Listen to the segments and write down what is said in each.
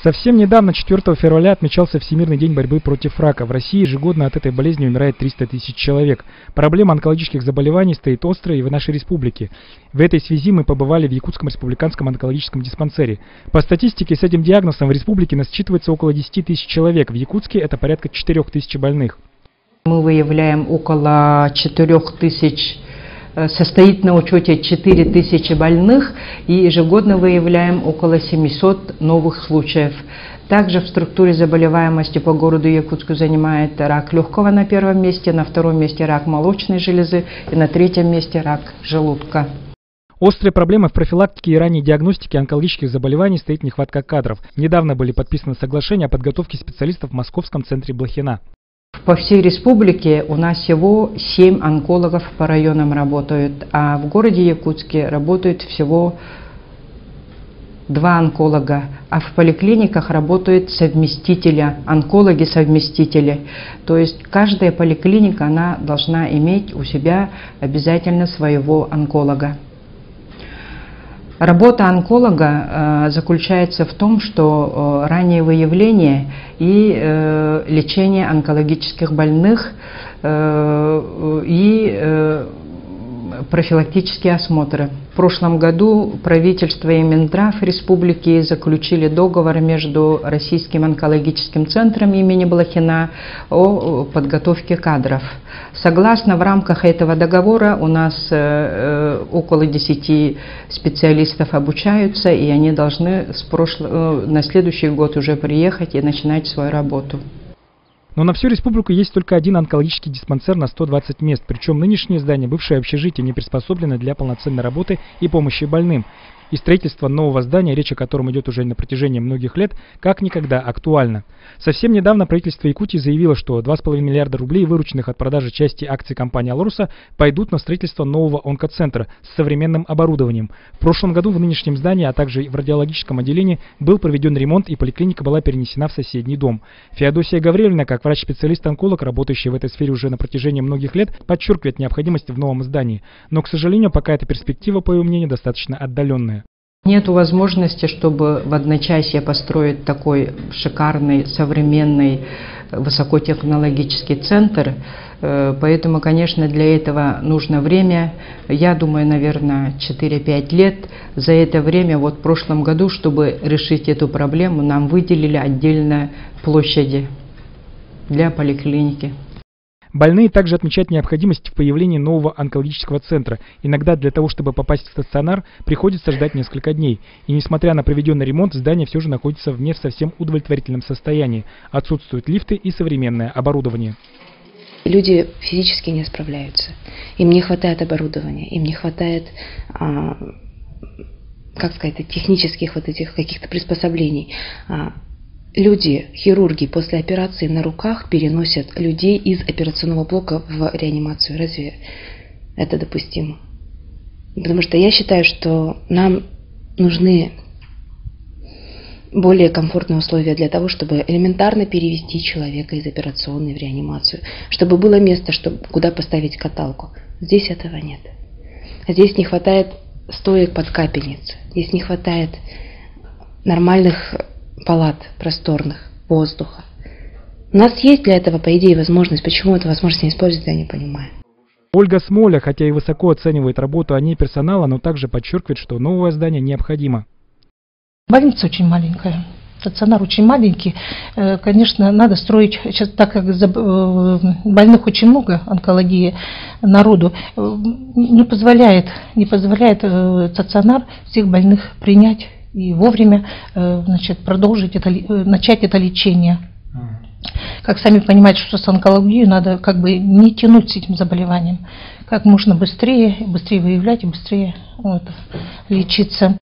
Совсем недавно, 4 февраля, отмечался Всемирный день борьбы против рака. В России ежегодно от этой болезни умирает 300 тысяч человек. Проблема онкологических заболеваний стоит острая и в нашей республике. В этой связи мы побывали в Якутском республиканском онкологическом диспансере. По статистике, с этим диагнозом в республике насчитывается около 10 тысяч человек. В Якутске это порядка 4 тысяч больных. Мы выявляем около 4 тысяч, состоит на учете 4 тысячи больных, и ежегодно выявляем около 700 новых случаев. Также в структуре заболеваемости по городу Якутску занимает рак легкого на первом месте, на втором месте рак молочной железы и на третьем месте рак желудка. Острой проблемой в профилактике и ранней диагностике онкологических заболеваний стоит нехватка кадров. Недавно были подписаны соглашения о подготовке специалистов в Московском центре Блохина. По всей республике у нас всего 7 онкологов по районам работают, а в городе Якутске работают всего 2 онколога, а в поликлиниках работают совместители, онкологи-совместители. То есть каждая поликлиника, она должна иметь у себя обязательно своего онколога. Работа онколога заключается в том, что раннее выявление и лечение онкологических больных и профилактические осмотры. В прошлом году правительство и Минздрав республики заключили договор между Российским онкологическим центром имени Блохина о подготовке кадров. Согласно, в рамках этого договора у нас около 10 специалистов обучаются, и они должны на следующий год уже приехать и начинать свою работу. Но на всю республику есть только один онкологический диспансер на 120 мест, причем нынешнее здание, бывшее общежитие, не приспособлено для полноценной работы и помощи больным. И строительство нового здания, речь о котором идет уже на протяжении многих лет, как никогда актуально. Совсем недавно правительство Якутии заявило, что 2,5 миллиарда рублей, вырученных от продажи части акций компании «Алроса», пойдут на строительство нового онкоцентра с современным оборудованием. В прошлом году в нынешнем здании, а также в радиологическом отделении был проведен ремонт, и поликлиника была перенесена в соседний дом. Феодосия Гавриловна, как врач-специалист-онколог, работающий в этой сфере уже на протяжении многих лет, подчеркивает необходимость в новом здании. Но, к сожалению, пока эта перспектива, по ее мнению, достаточно отдаленная. Нет возможности, чтобы в одночасье построить такой шикарный, современный, высокотехнологический центр. Поэтому, конечно, для этого нужно время. Я думаю, наверное, 4-5 лет. За это время, вот в прошлом году, чтобы решить эту проблему, нам выделили отдельно площади для поликлиники. Больные также отмечают необходимость в появлении нового онкологического центра. Иногда для того, чтобы попасть в стационар, приходится ждать несколько дней. И несмотря на проведенный ремонт, здание все же находится в не совсем удовлетворительном состоянии. Отсутствуют лифты и современное оборудование. Люди физически не справляются. Им не хватает оборудования, им не хватает, как сказать, технических вот этих каких-то приспособлений. Люди, хирурги, после операции на руках переносят людей из операционного блока в реанимацию. Разве это допустимо? Потому что я считаю, что нам нужны более комфортные условия для того, чтобы элементарно перевести человека из операционной в реанимацию. Чтобы было место, куда поставить каталку. Здесь этого нет. Здесь не хватает стоек под капельницу. Здесь не хватает нормальных палат просторных, воздуха. У нас есть для этого, по идее, возможность. Почему эту возможность не используют, я не понимаю. Ольга Смоля, хотя и высоко оценивает работу о ней персонала, но также подчеркивает, что новое здание необходимо. Больница очень маленькая, стационар очень маленький. Конечно, надо строить, сейчас, так как больных очень много, онкологии народу, не позволяет стационар всех больных принять и вовремя, значит, начать это лечение. Как сами понимаете, что с онкологией надо как бы не тянуть с этим заболеванием. Как можно быстрее выявлять и быстрее лечиться.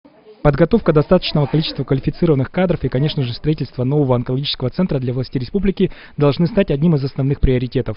Подготовка достаточного количества квалифицированных кадров и, конечно же, строительство нового онкологического центра для властей республики должны стать одним из основных приоритетов.